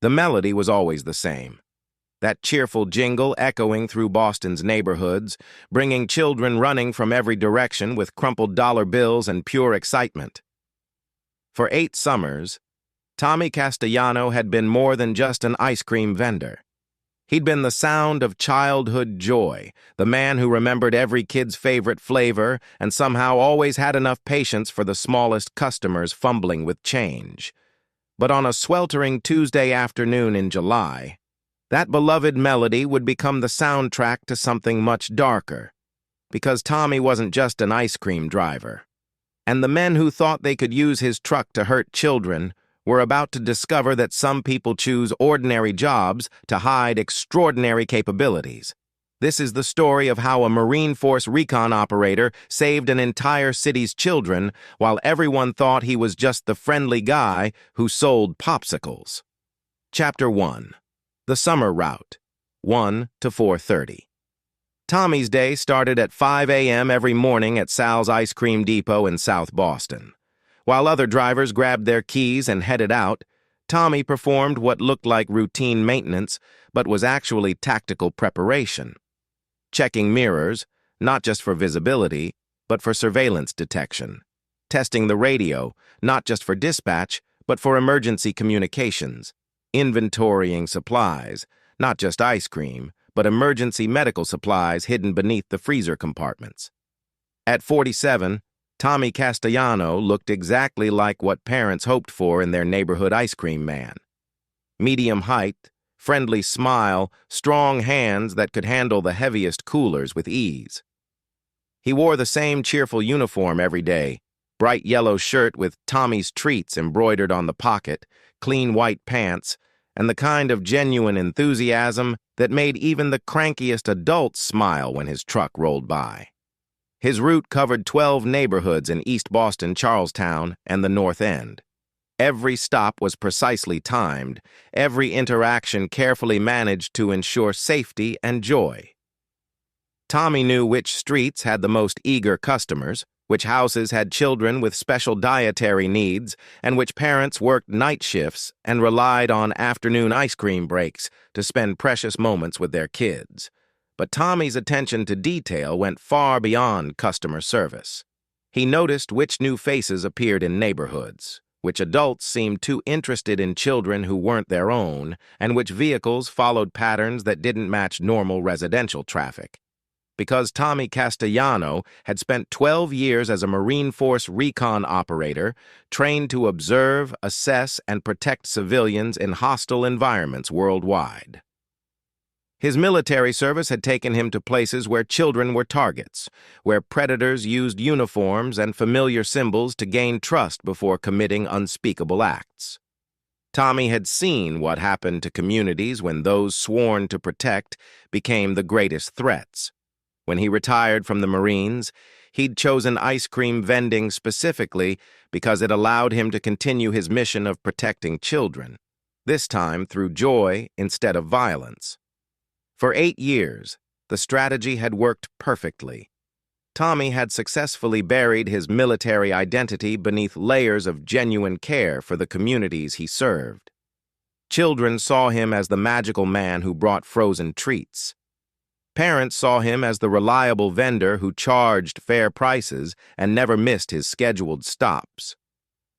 The melody was always the same. That cheerful jingle echoing through Boston's neighborhoods, bringing children running from every direction with crumpled dollar bills and pure excitement. For 8 summers, Tommy Castellano had been more than just an ice cream vendor. He'd been the sound of childhood joy, the man who remembered every kid's favorite flavor and somehow always had enough patience for the smallest customers fumbling with change. But on a sweltering Tuesday afternoon in July, that beloved melody would become the soundtrack to something much darker, because Tommy wasn't just an ice cream driver. And the men who thought they could use his truck to hurt children were about to discover that some people choose ordinary jobs to hide extraordinary capabilities. This is the story of how a Marine Force Recon operator saved an entire city's children while everyone thought he was just the friendly guy who sold popsicles. Chapter 1. The Summer Route, 1 to 4:30. Tommy's day started at 5 a.m. every morning at Sal's Ice Cream Depot in South Boston. While other drivers grabbed their keys and headed out, Tommy performed what looked like routine maintenance, but was actually tactical preparation. Checking mirrors, not just for visibility, but for surveillance detection. Testing the radio, not just for dispatch, but for emergency communications. Inventorying supplies, not just ice cream, but emergency medical supplies hidden beneath the freezer compartments. At 47, Tommy Castellano looked exactly like what parents hoped for in their neighborhood ice cream man. Medium height, friendly smile, strong hands that could handle the heaviest coolers with ease. He wore the same cheerful uniform every day, bright yellow shirt with Tommy's Treats embroidered on the pocket, clean white pants, and the kind of genuine enthusiasm that made even the crankiest adults smile when his truck rolled by. His route covered 12 neighborhoods in East Boston, Charlestown, and the North End. Every stop was precisely timed, every interaction carefully managed to ensure safety and joy. Tommy knew which streets had the most eager customers, which houses had children with special dietary needs, and which parents worked night shifts and relied on afternoon ice cream breaks to spend precious moments with their kids. But Tommy's attention to detail went far beyond customer service. He noticed which new faces appeared in neighborhoods, which adults seemed too interested in children who weren't their own, and which vehicles followed patterns that didn't match normal residential traffic. Because Tommy Castellano had spent 12 years as a Marine Force Recon operator, trained to observe, assess, and protect civilians in hostile environments worldwide. His military service had taken him to places where children were targets, where predators used uniforms and familiar symbols to gain trust before committing unspeakable acts. Tommy had seen what happened to communities when those sworn to protect became the greatest threats. When he retired from the Marines, he'd chosen ice cream vending specifically because it allowed him to continue his mission of protecting children, this time through joy instead of violence. For 8 years, the strategy had worked perfectly. Tommy had successfully buried his military identity beneath layers of genuine care for the communities he served. Children saw him as the magical man who brought frozen treats. Parents saw him as the reliable vendor who charged fair prices and never missed his scheduled stops.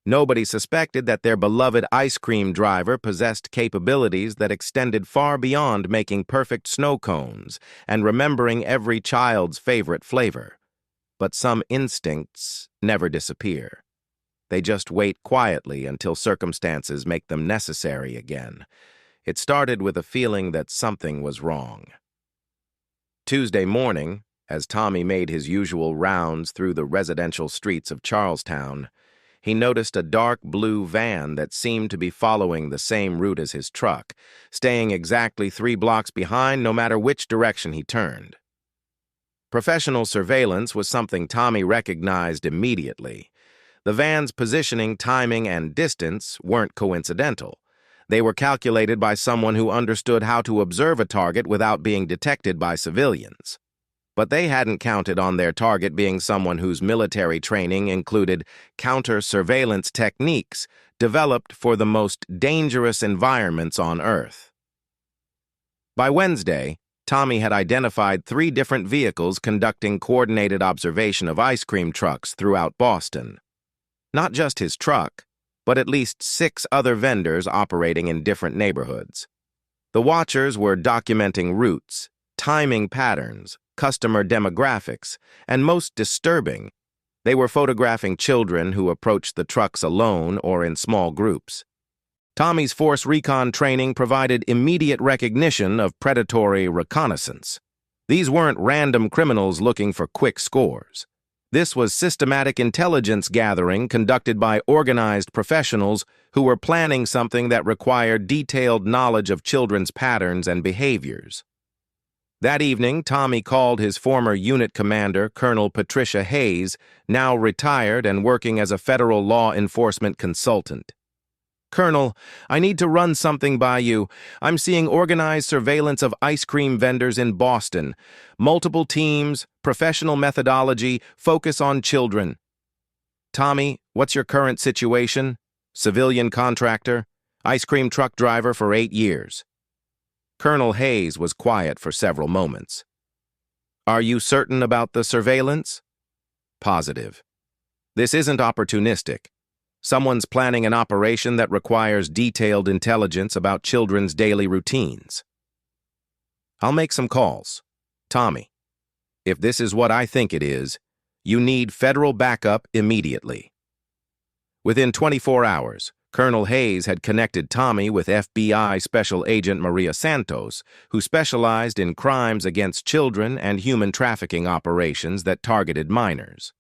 Nobody suspected that their beloved ice cream driver possessed capabilities that extended far beyond making perfect snow cones and remembering every child's favorite flavor. But some instincts never disappear. They just wait quietly until circumstances make them necessary again. It started with a feeling that something was wrong. Tuesday morning, as Tommy made his usual rounds through the residential streets of Charlestown, he noticed a dark blue van that seemed to be following the same route as his truck, staying exactly 3 blocks behind no matter which direction he turned. Professional surveillance was something Tommy recognized immediately. The van's positioning, timing, and distance weren't coincidental. They were calculated by someone who understood how to observe a target without being detected by civilians. But they hadn't counted on their target being someone whose military training included counter-surveillance techniques developed for the most dangerous environments on Earth. By Wednesday, Tommy had identified 3 different vehicles conducting coordinated observation of ice cream trucks throughout Boston. Not just his truck, but at least 6 other vendors operating in different neighborhoods. The watchers were documenting routes, timing patterns, customer demographics, and most disturbing, they were photographing children who approached the trucks alone or in small groups. Tommy's Force Recon training provided immediate recognition of predatory reconnaissance. These weren't random criminals looking for quick scores. This was systematic intelligence gathering conducted by organized professionals who were planning something that required detailed knowledge of children's patterns and behaviors. That evening, Tommy called his former unit commander, Colonel Patricia Hayes, now retired and working as a federal law enforcement consultant. "Colonel, I need to run something by you. I'm seeing organized surveillance of ice cream vendors in Boston. Multiple teams, professional methodology, focus on children." "Tommy, what's your current situation?" "Civilian contractor, ice cream truck driver for 8 years. Colonel Hayes was quiet for several moments. "Are you certain about the surveillance?" "Positive. This isn't opportunistic. Someone's planning an operation that requires detailed intelligence about children's daily routines." "I'll make some calls. Tommy, if this is what I think it is, you need federal backup immediately." Within 24 hours, Colonel Hayes had connected Tommy with FBI Special Agent Maria Santos, who specialized in crimes against children and human trafficking operations that targeted minors.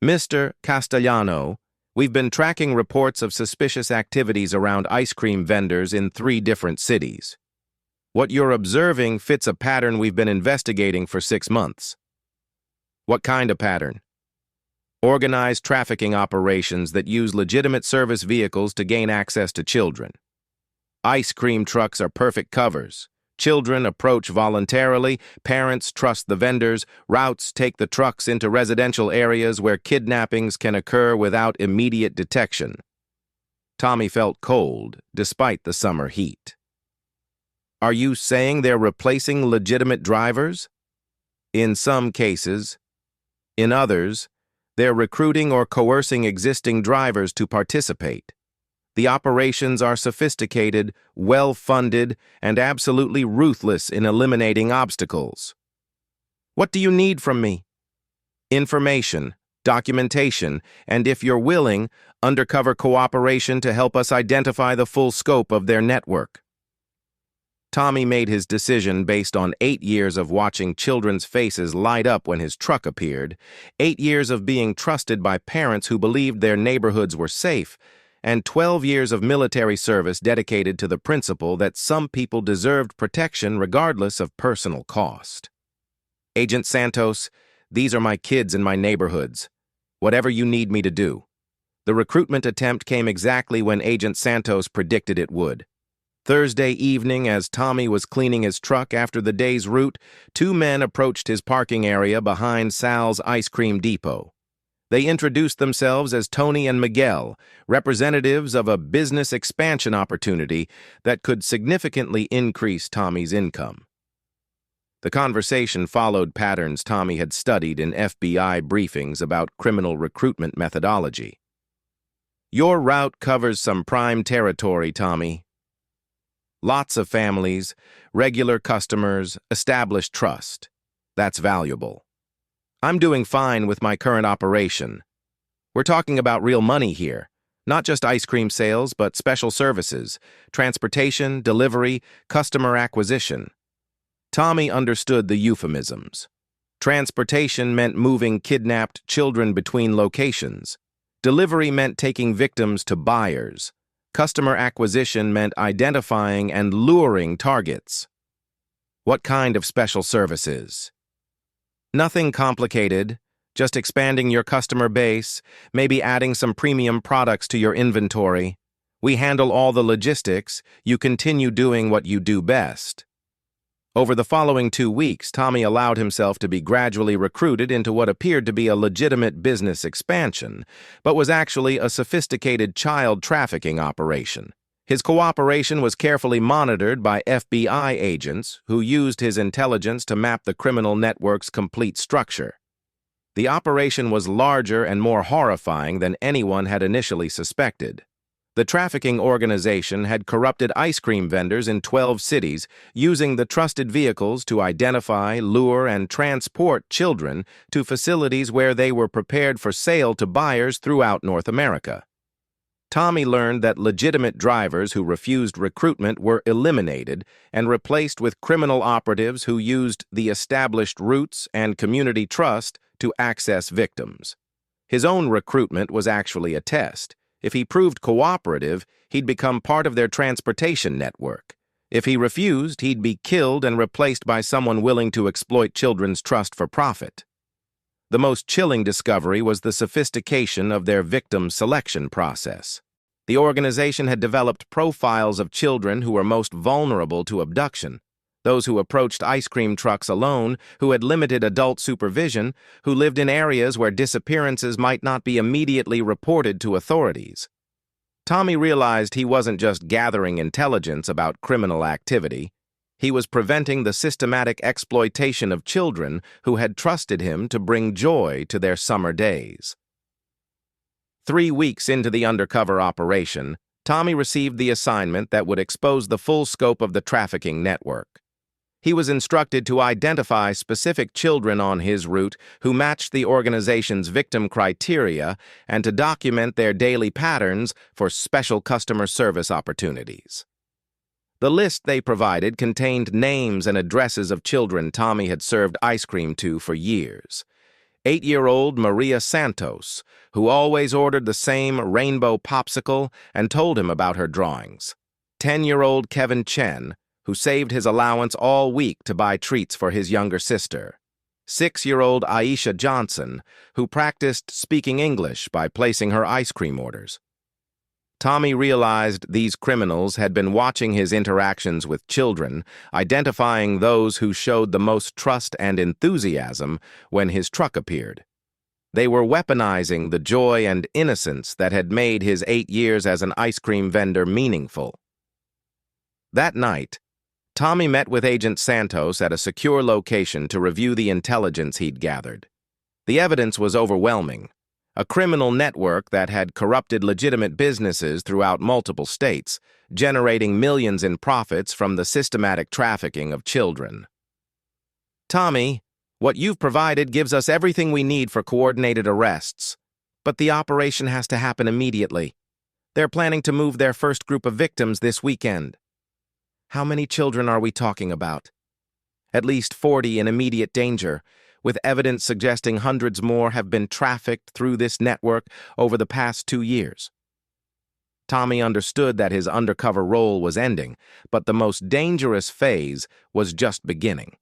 "Mr. Castellano, we've been tracking reports of suspicious activities around ice cream vendors in 3 different cities. What you're observing fits a pattern we've been investigating for 6 months." "What kind of pattern?" "Organized trafficking operations that use legitimate service vehicles to gain access to children. Ice cream trucks are perfect covers. Children approach voluntarily, parents trust the vendors, routes take the trucks into residential areas where kidnappings can occur without immediate detection." Tommy felt cold, despite the summer heat. "Are you saying they're replacing legitimate drivers?" "In some cases. In others, they're recruiting or coercing existing drivers to participate. The operations are sophisticated, well-funded, and absolutely ruthless in eliminating obstacles." "What do you need from me?" "Information, documentation, and if you're willing, undercover cooperation to help us identify the full scope of their network." Tommy made his decision based on 8 years of watching children's faces light up when his truck appeared, 8 years of being trusted by parents who believed their neighborhoods were safe, and 12 years of military service dedicated to the principle that some people deserved protection regardless of personal cost. "Agent Santos, these are my kids in my neighborhoods. Whatever you need me to do." The recruitment attempt came exactly when Agent Santos predicted it would. Thursday evening, as Tommy was cleaning his truck after the day's route, 2 men approached his parking area behind Sal's ice cream depot. They introduced themselves as Tony and Miguel, representatives of a business expansion opportunity that could significantly increase Tommy's income. The conversation followed patterns Tommy had studied in FBI briefings about criminal recruitment methodology. "Your route covers some prime territory, Tommy. Lots of families, regular customers, established trust. That's valuable. I'm doing fine with my current operation. We're talking about real money here, not just ice cream sales, but special services, transportation, delivery, customer acquisition." Tommy understood the euphemisms. Transportation meant moving kidnapped children between locations. Delivery meant taking victims to buyers. Customer acquisition meant identifying and luring targets. "What kind of special services?" "Nothing complicated, just expanding your customer base, maybe adding some premium products to your inventory. We handle all the logistics, you continue doing what you do best." Over the following 2 weeks, Tommy allowed himself to be gradually recruited into what appeared to be a legitimate business expansion, but was actually a sophisticated child trafficking operation. His cooperation was carefully monitored by FBI agents who used his intelligence to map the criminal network's complete structure. The operation was larger and more horrifying than anyone had initially suspected. The trafficking organization had corrupted ice cream vendors in 12 cities, using the trusted vehicles to identify, lure, and transport children to facilities where they were prepared for sale to buyers throughout North America. Tommy learned that legitimate drivers who refused recruitment were eliminated and replaced with criminal operatives who used the established routes and community trust to access victims. His own recruitment was actually a test. If he proved cooperative, he'd become part of their transportation network. If he refused, he'd be killed and replaced by someone willing to exploit children's trust for profit. The most chilling discovery was the sophistication of their victim selection process. The organization had developed profiles of children who were most vulnerable to abduction, those who approached ice cream trucks alone, who had limited adult supervision, who lived in areas where disappearances might not be immediately reported to authorities. Tommy realized he wasn't just gathering intelligence about criminal activity. He was preventing the systematic exploitation of children who had trusted him to bring joy to their summer days. 3 weeks into the undercover operation, Tommy received the assignment that would expose the full scope of the trafficking network. He was instructed to identify specific children on his route who matched the organization's victim criteria and to document their daily patterns for special customer service opportunities. The list they provided contained names and addresses of children Tommy had served ice cream to for years. 8-year-old Maria Santos, who always ordered the same rainbow popsicle and told him about her drawings. 10-year-old Kevin Chen, who saved his allowance all week to buy treats for his younger sister. 6-year-old Aisha Johnson, who practiced speaking English by placing her ice cream orders. Tommy realized these criminals had been watching his interactions with children, identifying those who showed the most trust and enthusiasm when his truck appeared. They were weaponizing the joy and innocence that had made his 8 years as an ice cream vendor meaningful. That night, Tommy met with Agent Santos at a secure location to review the intelligence he'd gathered. The evidence was overwhelming. A criminal network that had corrupted legitimate businesses throughout multiple states, generating millions in profits from the systematic trafficking of children. Tommy, what you've provided gives us everything we need for coordinated arrests, but the operation has to happen immediately. They're planning to move their first group of victims this weekend. How many children are we talking about? At least 40 in immediate danger, with evidence suggesting hundreds more have been trafficked through this network over the past 2 years. Tommy understood that his undercover role was ending, but the most dangerous phase was just beginning.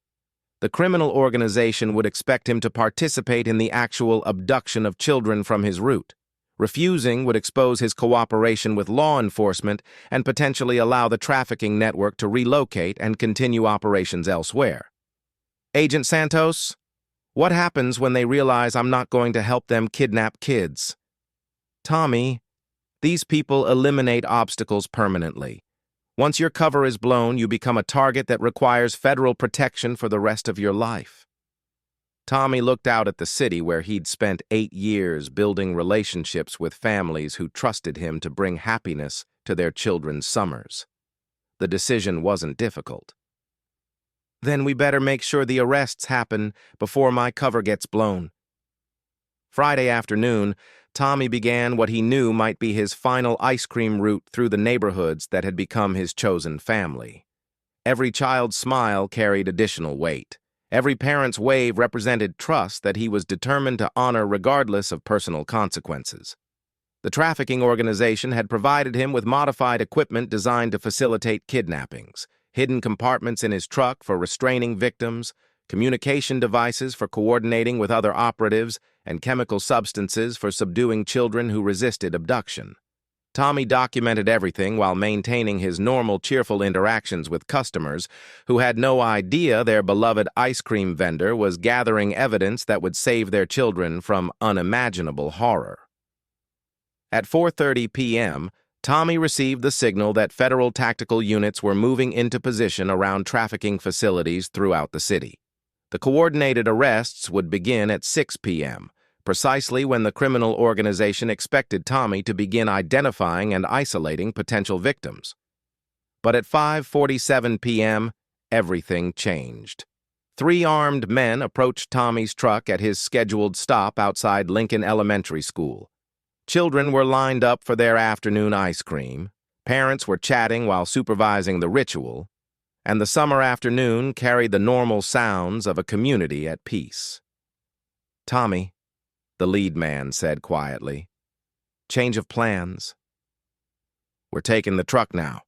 The criminal organization would expect him to participate in the actual abduction of children from his route. Refusing would expose his cooperation with law enforcement and potentially allow the trafficking network to relocate and continue operations elsewhere. Agent Santos, what happens when they realize I'm not going to help them kidnap kids? Tommy, these people eliminate obstacles permanently. Once your cover is blown, you become a target that requires federal protection for the rest of your life. Tommy looked out at the city where he'd spent 8 years building relationships with families who trusted him to bring happiness to their children's summers. The decision wasn't difficult. Then we better make sure the arrests happen before my cover gets blown. Friday afternoon, Tommy began what he knew might be his final ice cream route through the neighborhoods that had become his chosen family. Every child's smile carried additional weight. Every parent's wave represented trust that he was determined to honor regardless of personal consequences. The trafficking organization had provided him with modified equipment designed to facilitate kidnappings, hidden compartments in his truck for restraining victims, communication devices for coordinating with other operatives, and chemical substances for subduing children who resisted abduction. Tommy documented everything while maintaining his normal, cheerful interactions with customers who had no idea their beloved ice cream vendor was gathering evidence that would save their children from unimaginable horror. At 4:30 p.m., Tommy received the signal that federal tactical units were moving into position around trafficking facilities throughout the city. The coordinated arrests would begin at 6 p.m., precisely when the criminal organization expected Tommy to begin identifying and isolating potential victims. But at 5:47 p.m., everything changed. 3 armed men approached Tommy's truck at his scheduled stop outside Lincoln Elementary School. Children were lined up for their afternoon ice cream, parents were chatting while supervising the ritual, and the summer afternoon carried the normal sounds of a community at peace. "Tommy," the lead man said quietly, "change of plans. We're taking the truck now."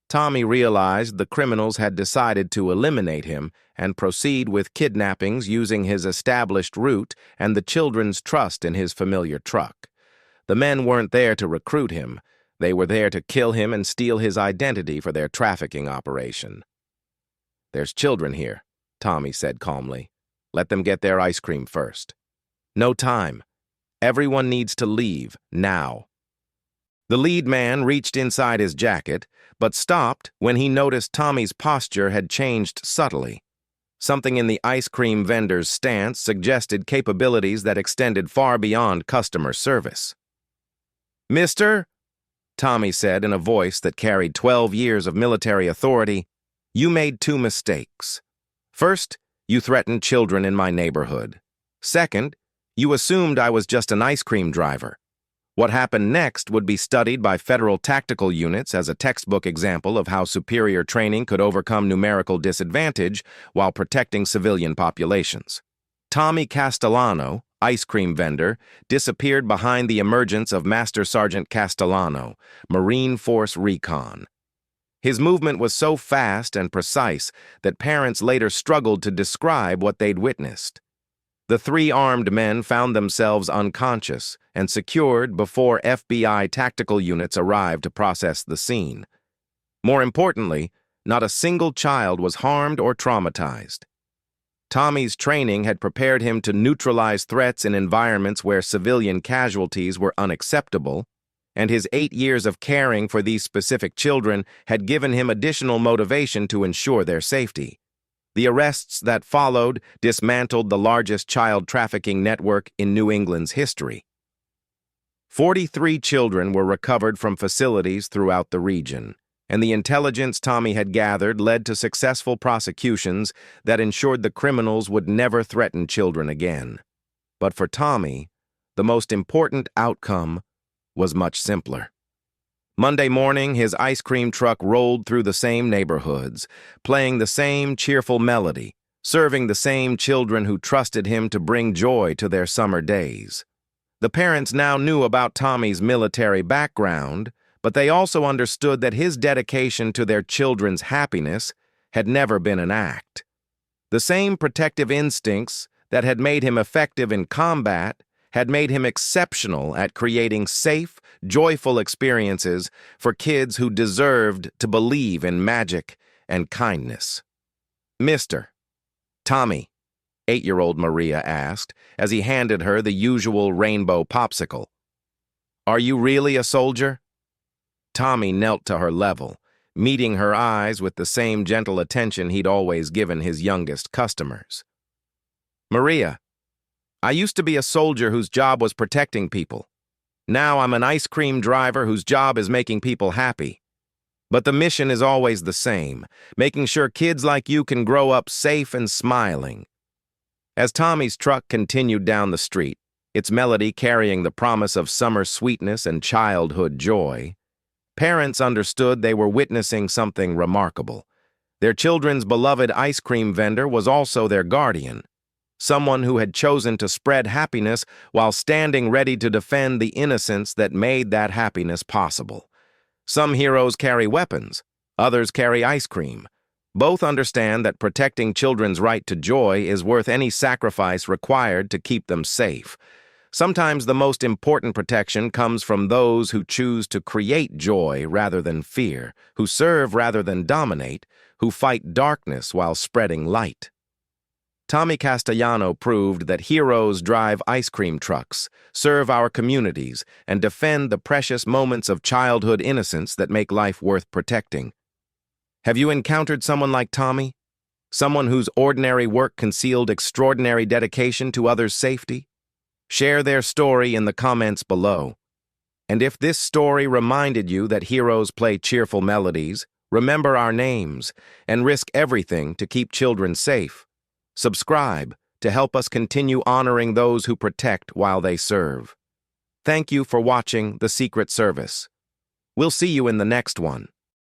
Tommy realized the criminals had decided to eliminate him and proceed with kidnappings using his established route and the children's trust in his familiar truck. The men weren't there to recruit him. They were there to kill him and steal his identity for their trafficking operation. "There's children here," Tommy said calmly. "Let them get their ice cream first. No time. Everyone needs to leave, now." The lead man reached inside his jacket, but stopped when he noticed Tommy's posture had changed subtly. Something in the ice cream vendor's stance suggested capabilities that extended far beyond customer service. "Mister," Tommy said in a voice that carried 12 years of military authority, "you made 2 mistakes. First, you threatened children in my neighborhood. Second, you assumed I was just an ice cream driver. What happened next would be studied by federal tactical units as a textbook example of how superior training could overcome numerical disadvantage while protecting civilian populations." Tommy Castellano, ice cream vendor, disappeared behind the emergence of Master Sergeant Castellano, Marine Force Recon. His movement was so fast and precise that parents later struggled to describe what they'd witnessed. The 3 armed men found themselves unconscious and secured before FBI tactical units arrived to process the scene. More importantly, not a single child was harmed or traumatized. Tommy's training had prepared him to neutralize threats in environments where civilian casualties were unacceptable, and his 8 years of caring for these specific children had given him additional motivation to ensure their safety. The arrests that followed dismantled the largest child trafficking network in New England's history. 43 children were recovered from facilities throughout the region, and the intelligence Tommy had gathered led to successful prosecutions that ensured the criminals would never threaten children again. But for Tommy, the most important outcome was much simpler. Monday morning, his ice cream truck rolled through the same neighborhoods, playing the same cheerful melody, serving the same children who trusted him to bring joy to their summer days. The parents now knew about Tommy's military background, but they also understood that his dedication to their children's happiness had never been an act. The same protective instincts that had made him effective in combat had made him exceptional at creating safe, joyful experiences for kids who deserved to believe in magic and kindness. "Mister, Tommy," 8-year-old Maria asked as he handed her the usual rainbow popsicle, "are you really a soldier?" Tommy knelt to her level, meeting her eyes with the same gentle attention he'd always given his youngest customers. "Maria, I used to be a soldier whose job was protecting people. Now I'm an ice cream driver whose job is making people happy. But the mission is always the same, making sure kids like you can grow up safe and smiling." As Tommy's truck continued down the street, its melody carrying the promise of summer sweetness and childhood joy, parents understood they were witnessing something remarkable. Their children's beloved ice cream vendor was also their guardian, someone who had chosen to spread happiness while standing ready to defend the innocence that made that happiness possible. Some heroes carry weapons, others carry ice cream. Both understand that protecting children's right to joy is worth any sacrifice required to keep them safe. Sometimes the most important protection comes from those who choose to create joy rather than fear, who serve rather than dominate, who fight darkness while spreading light. Tommy Castellano proved that heroes drive ice cream trucks, serve our communities, and defend the precious moments of childhood innocence that make life worth protecting. Have you encountered someone like Tommy? Someone whose ordinary work concealed extraordinary dedication to others' safety? Share their story in the comments below. And if this story reminded you that heroes play cheerful melodies, remember our names and risk everything to keep children safe. Subscribe to help us continue honoring those who protect while they serve. Thank you for watching The Secret Service. We'll see you in the next one.